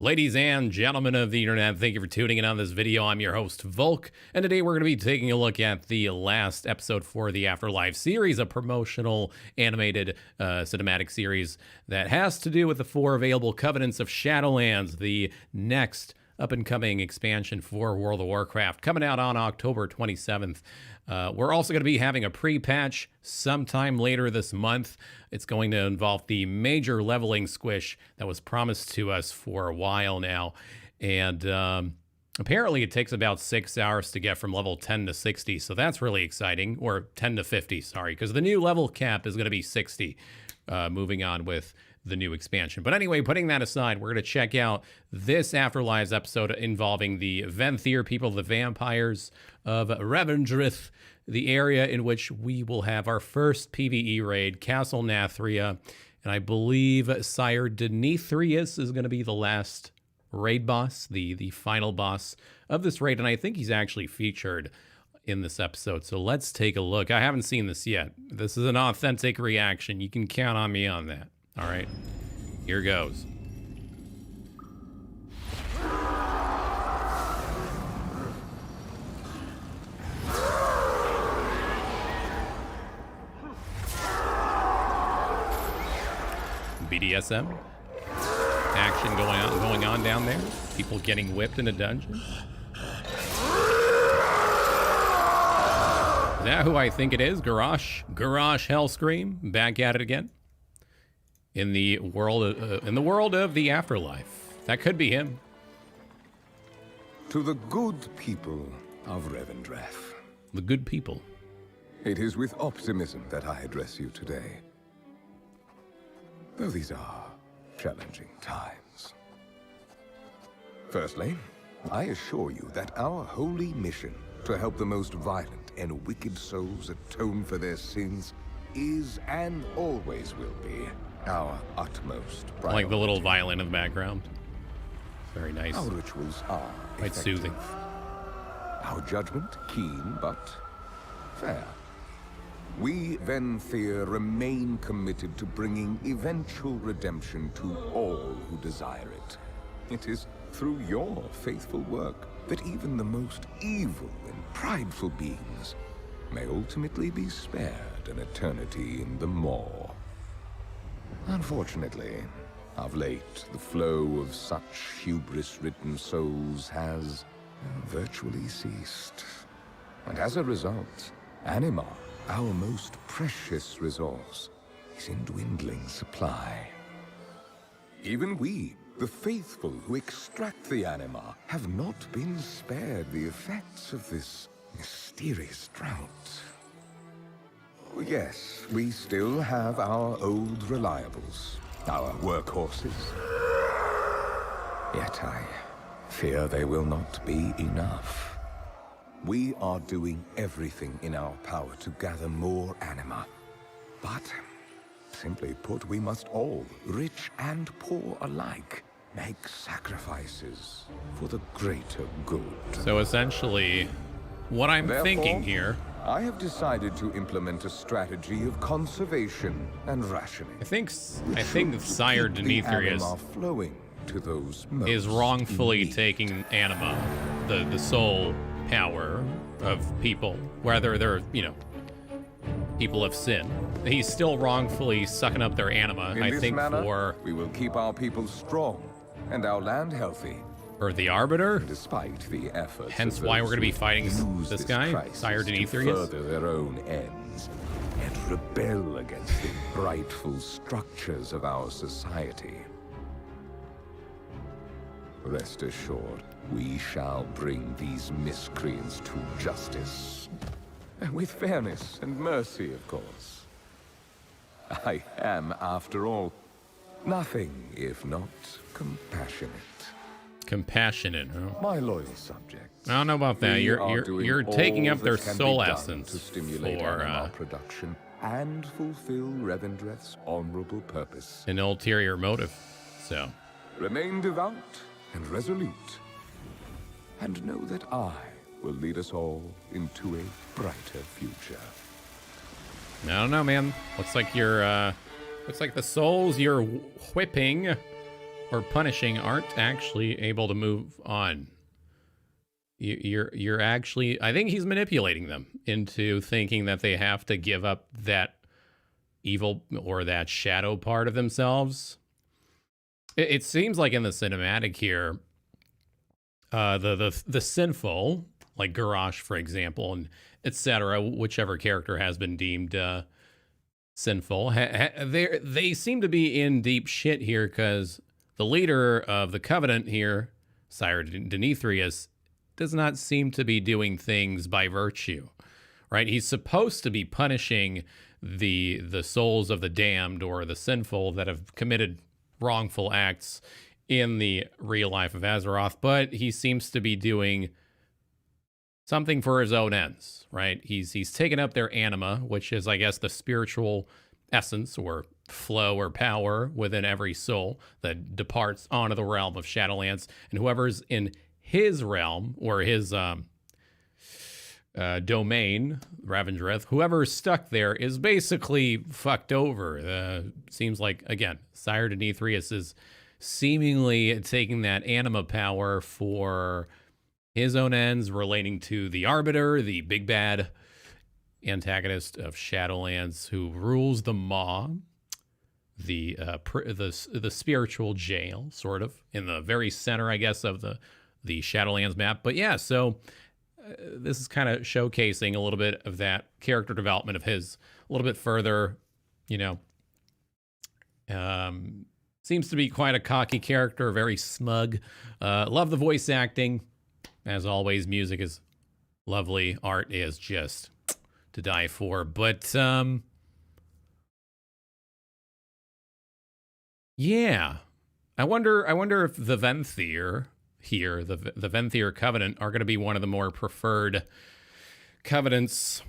Ladies and gentlemen of the internet, thank you for tuning in on this video. I'm your host, Volk, and today we're going to be taking a look at the last episode for the Afterlife series, a promotional animated cinematic series that has to do with the 4 available covenants of Shadowlands, the next up-and-coming expansion for World of Warcraft, coming out on October 27th. We're also going to be having a pre-patch sometime later this month. It's going to involve the major leveling squish that was promised to us for a while now. And apparently it takes about 6 hours to get from level 10 to 60. So that's really exciting. Or 10 to 50, sorry. Because the new level cap is going to be 60. Moving on with the new expansion. But anyway, putting that aside, we're going to check out this Afterlives episode involving the Venthyr people, the vampires of Revendreth, the area in which we will have our first PvE raid, Castle Nathria, and I believe Sire Denethrius is going to be the last raid boss, the final boss of this raid, and I think he's actually featured in this episode. So let's take a look. I haven't seen this yet. This is an authentic reaction. You can count on me on that. All right, here goes. BDSM action going on down there. People getting whipped in a dungeon. Is that who I think it is? Garrosh Hellscream back at it again. In the world of the Afterlife. That could be him. To the good people of Revendreth. The good people. It is with optimism that I address you today. Though these are challenging times. Firstly, I assure you that our holy mission to help the most violent and wicked souls atone for their sins is and always will be our utmost priority. I like the little violin in the background. Very nice. Our rituals are quite soothing. Our judgment keen but fair. We, Venthyr, remain committed to bringing eventual redemption to all who desire it. It is through your faithful work that even the most evil and prideful beings may ultimately be spared an eternity in the maw. Unfortunately, of late, the flow of such hubris-ridden souls has virtually ceased. And as a result, anima, our most precious resource, is in dwindling supply. Even we, the faithful who extract the anima, have not been spared the effects of this mysterious drought. Yes, we still have our old reliables, our workhorses. Yet I fear they will not be enough. We are doing everything in our power to gather more anima. But, simply put, we must all, rich and poor alike, make sacrifices for the greater good. So essentially, what I'm thinking here, I have decided to implement a strategy of conservation and rationing. I think Sire Denethrius is wrongfully taking anima, the soul power of people, whether they're, people of sin. He's still wrongfully sucking up their anima, In I this think, manner, we will keep our people strong and our land healthy. for the Arbiter. Despite the efforts, Hence why we're going to be fighting this guy, Sire Denethrius. To further their own ends and rebel against the rightful structures of our society. Rest assured, we shall bring these miscreants to justice. With fairness and mercy, of course. I am, after all, nothing if not compassionate. Compassionate, huh? My loyal subjects. I don't know about that. You're taking up their soul essence to stimulate for animal production and fulfill Revendreth's honorable purpose. an ulterior motive. So, Remain devout and resolute, and know that I will lead us all into a brighter future. I don't know, man. Looks like you're, looks like the souls you're whipping or punishing aren't actually able to move on. You're actually, I think he's manipulating them into thinking that they have to give up that evil or that shadow part of themselves. It seems like in the cinematic here, the sinful, like Garrosh, for example, and etc., whichever character has been deemed sinful, they seem to be in deep shit here because the leader of the Covenant here, Sire Denethrius, does not seem to be doing things by virtue, right? He's supposed to be punishing the souls of the damned or the sinful that have committed wrongful acts in the real life of Azeroth, but he seems to be doing something for his own ends, right? He's taken up their anima, which is, I guess, the spiritual essence or flow or power within every soul that departs onto the realm of Shadowlands, and whoever's in his realm or his domain, Revendreth, whoever's stuck there is basically fucked over. Seems like, again, Sire Denethrius is seemingly taking that anima power for his own ends relating to the Arbiter, the big bad antagonist of Shadowlands who rules the Maw, the spiritual jail, sort of, in the very center, I guess, of the Shadowlands map. But yeah, so this is kind of showcasing a little bit of that character development of his a little bit further, you know. Seems to be quite a cocky character, very smug. Love the voice acting. As always, music is lovely. Art is just to die for. But yeah, I wonder if the Venthyr here, the Venthyr Covenant, are going to be one of the more preferred covenants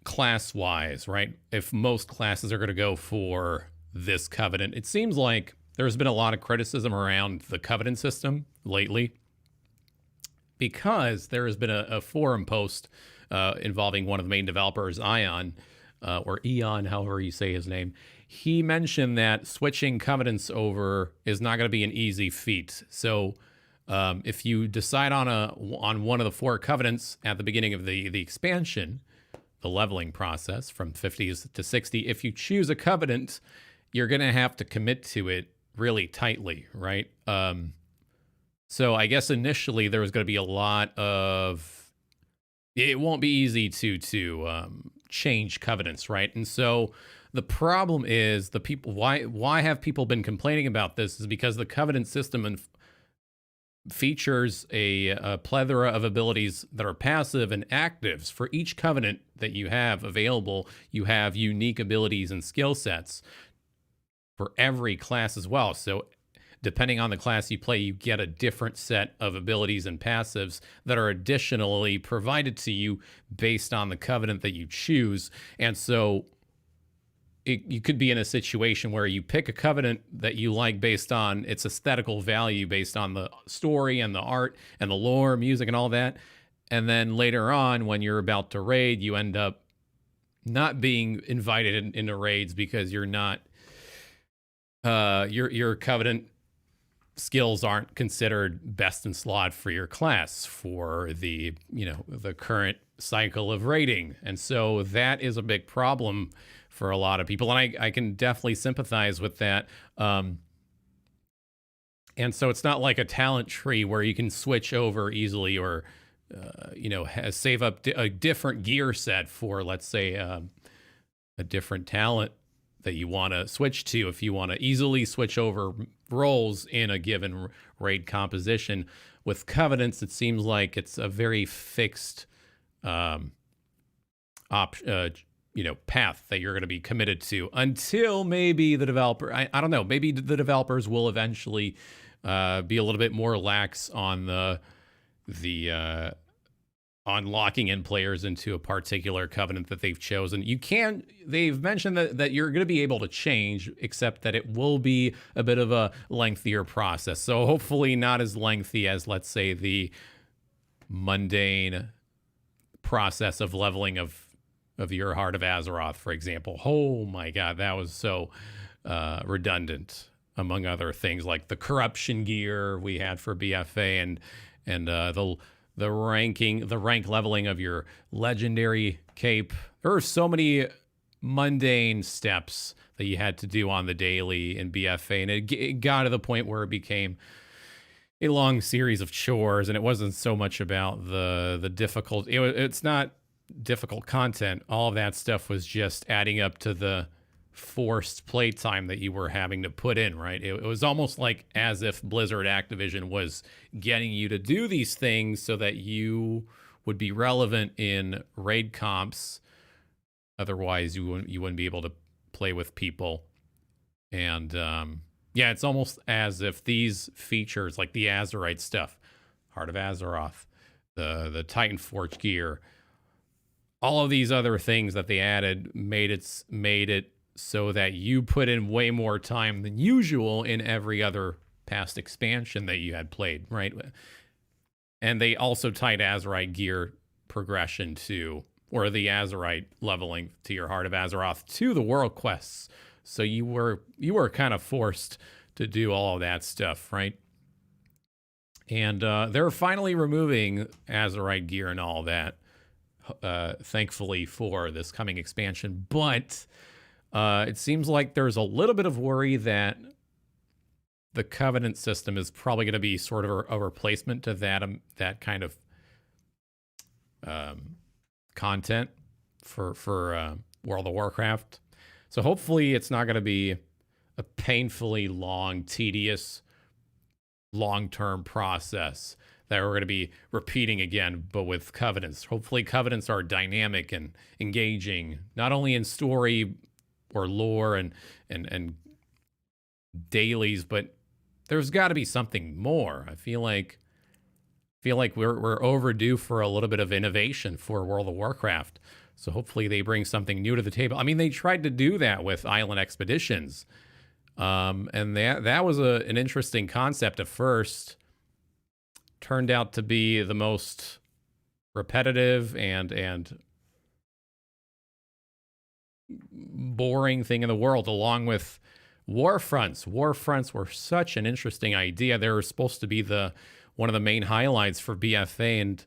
class-wise, right? If most classes are going to go for this covenant. It seems like there's been a lot of criticism around the covenant system lately because there has been a forum post involving one of the main developers, Ion, or Eon, however you say his name. He mentioned that switching covenants over is not going to be an easy feat. So if you decide on one of the 4 covenants at the beginning of the expansion, the leveling process from 50s to 60, if you choose a covenant, you're going to have to commit to it really tightly, right? So I guess initially there was going to be a lot of, it won't be easy to change covenants, right? And so the problem is the people, why have people been complaining about this is because the covenant system features a plethora of abilities that are passive and actives. For each covenant that you have available, you have unique abilities and skill sets for every class as well. So depending on the class you play, you get a different set of abilities and passives that are additionally provided to you based on the covenant that you choose. And so you could be in a situation where you pick a covenant that you like based on its aesthetical value, based on the story and the art and the lore, music and all that. And then later on, when you're about to raid, you end up not being invited into raids because you're not, your covenant skills aren't considered best in slot for your class for the, the current cycle of raiding. And so that is a big problem for a lot of people. And I can definitely sympathize with that. And so it's not like a talent tree where you can switch over easily or, save up a different gear set for, let's say, a different talent that you want to switch to if you want to easily switch over roles in a given raid composition. With covenants, it seems like it's a very fixed path that you're going to be committed to until maybe the developer, I don't know, maybe the developers will eventually be a little bit more lax on on locking in players into a particular covenant that they've chosen. They've mentioned that you're going to be able to change, except that it will be a bit of a lengthier process. So hopefully not as lengthy as, let's say, the mundane process of leveling of your Heart of Azeroth, for example. Oh my God, that was so redundant. among other things like the corruption gear we had for BFA and the rank leveling of your legendary cape. There were so many mundane steps that you had to do on the daily in BFA, and it got to the point where it became a long series of chores, and it wasn't so much about the difficult. It's not difficult content. All of that stuff was just adding up to the forced playtime that you were having to put in, right? It was almost like as if Blizzard Activision was getting you to do these things so that you would be relevant in raid comps. Otherwise, you wouldn't be able to play with people. And yeah, it's almost as if these features, like the Azerite stuff, Heart of Azeroth, the Titan Forge gear, all of these other things that they added made it so that you put in way more time than usual in every other past expansion that you had played, right? And they also tied Azerite gear progression to, or the Azerite leveling to your Heart of Azeroth to the world quests. So you were kind of forced to do all of that stuff, right? And they're finally removing Azerite gear and all that, thankfully for this coming expansion. But it seems like there's a little bit of worry that the Covenant system is probably going to be sort of a replacement to that kind of content for World of Warcraft. So hopefully it's not going to be a painfully long, tedious, long-term process that we're going to be repeating again, but with Covenants. Hopefully Covenants are dynamic and engaging, not only in story or lore and dailies, but there's got to be something more. I feel like we're overdue for a little bit of innovation for World of Warcraft. So hopefully they bring something new to the table. I mean, they tried to do that with Island Expeditions. And that was an interesting concept at first. Turned out to be the most repetitive and boring thing in the world, along with Warfronts. Warfronts were such an interesting idea. They were supposed to be one of the main highlights for BFA, and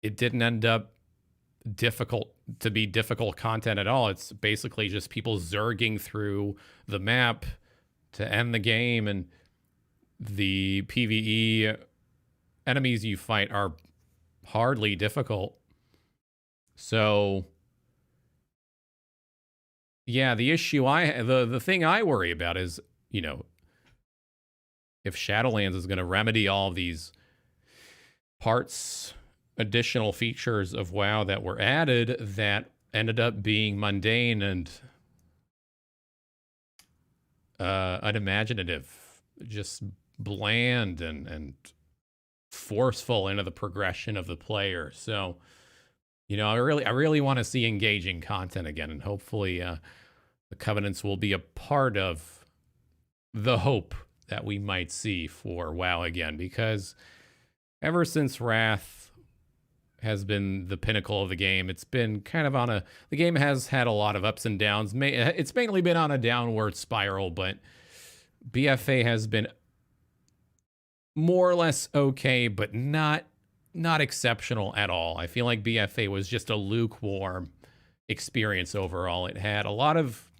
it didn't end up difficult content at all. It's basically just people zerging through the map to end the game, and the PvE enemies you fight are hardly difficult. So yeah, the issue the thing I worry about is, you know, if Shadowlands is going to remedy all of these additional features of WoW that were added that ended up being mundane and unimaginative, just bland and forceful into the progression of the player. So, you know, I really want to see engaging content again, and hopefully the Covenants will be a part of the hope that we might see for WoW again, because ever since Wrath has been the pinnacle of the game, it's been kind of the game has had a lot of ups and downs. It's mainly been on a downward spiral, but BFA has been more or less okay, but not exceptional at all. I feel like BFA was just a lukewarm experience overall. It had a lot of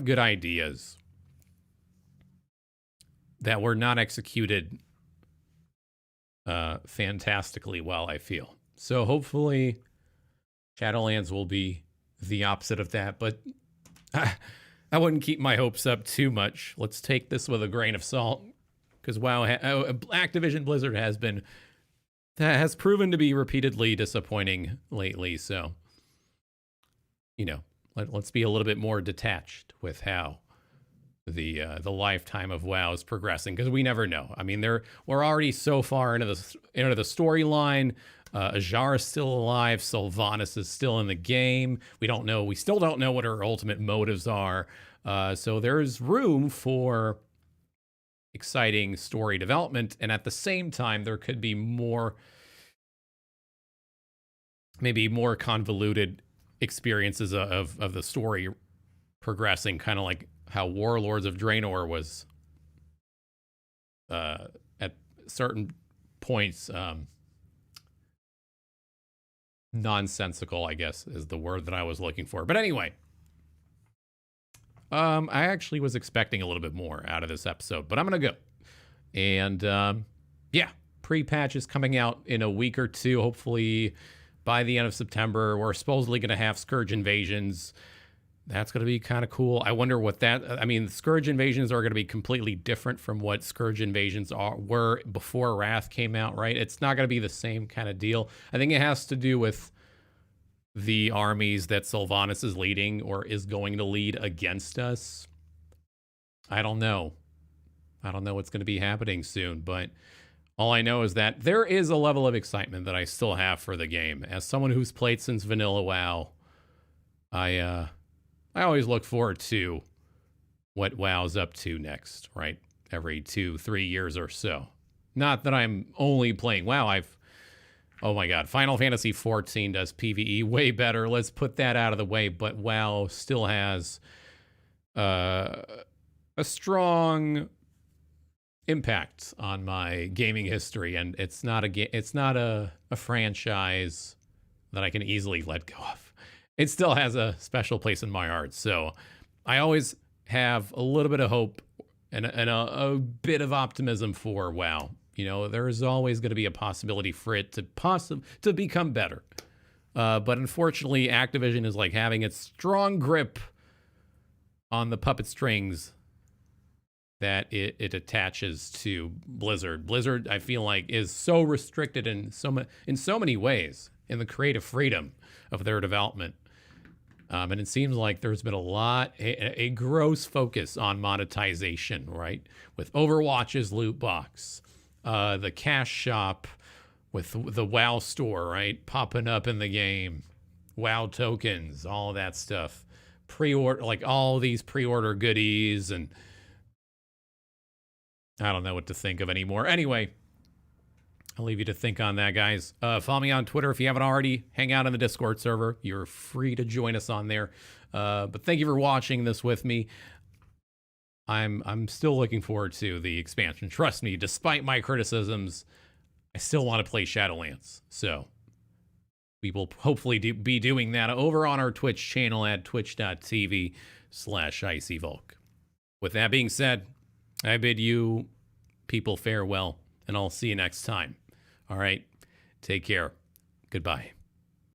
good ideas that were not executed fantastically well, I feel. So hopefully Shadowlands will be the opposite of that, but I wouldn't keep my hopes up too much. Let's take this with a grain of salt, because WoW, Activision Blizzard has proven to be repeatedly disappointing lately. So, you know, let's be a little bit more detached with how the lifetime of WoW is progressing, because we never know. I mean, we're already so far into the storyline. Ajar is still alive. Sylvanas is still in the game. We still don't know what her ultimate motives are. So there's room for exciting story development, and at the same time, there could be maybe more convoluted experiences of the story progressing, kind of like how Warlords of Draenor was at certain points nonsensical, I guess is the word that I was looking for. But anyway, I actually was expecting a little bit more out of this episode, but I'm gonna go. And yeah, pre-patch is coming out in a week or two, hopefully by the end of September. We're supposedly gonna have Scourge invasions. That's going to be kind of cool. I wonder what that... I mean, Scourge invasions are going to be completely different from what Scourge invasions were before Wrath came out, right? It's not going to be the same kind of deal. I think it has to do with the armies that Sylvanas is leading or is going to lead against us. I don't know. I don't know what's going to be happening soon, but all I know is that there is a level of excitement that I still have for the game. As someone who's played since Vanilla WoW, I always look forward to what WoW's up to next, right? Every 2-3 years or so. Not that I'm only playing WoW. Oh my God, Final Fantasy XIV does PvE way better. Let's put that out of the way. But WoW still has a strong impact on my gaming history, and it's not a franchise that I can easily let go of. It still has a special place in my heart. So I always have a little bit of hope and a bit of optimism for WoW. You know, there's always going to be a possibility for it to become better. But unfortunately, Activision is like having its strong grip on the puppet strings that it attaches to Blizzard. Blizzard, I feel like, is so restricted in so many ways in the creative freedom of their development. And it seems like there's been a gross focus on monetization, right? With Overwatch's loot box, the cash shop with the WoW store, right? Popping up in the game, WoW tokens, all that stuff. Pre-order, like all these pre-order goodies, and I don't know what to think of anymore. Anyway, I'll leave you to think on that, guys. Follow me on Twitter if you haven't already. Hang out in the Discord server. You're free to join us on there. But thank you for watching this with me. I'm still looking forward to the expansion. Trust me, despite my criticisms, I still want to play Shadowlands. So we will hopefully be doing that over on our Twitch channel at twitch.tv/IcyVolk. With that being said, I bid you people farewell, and I'll see you next time. All right, take care. Goodbye.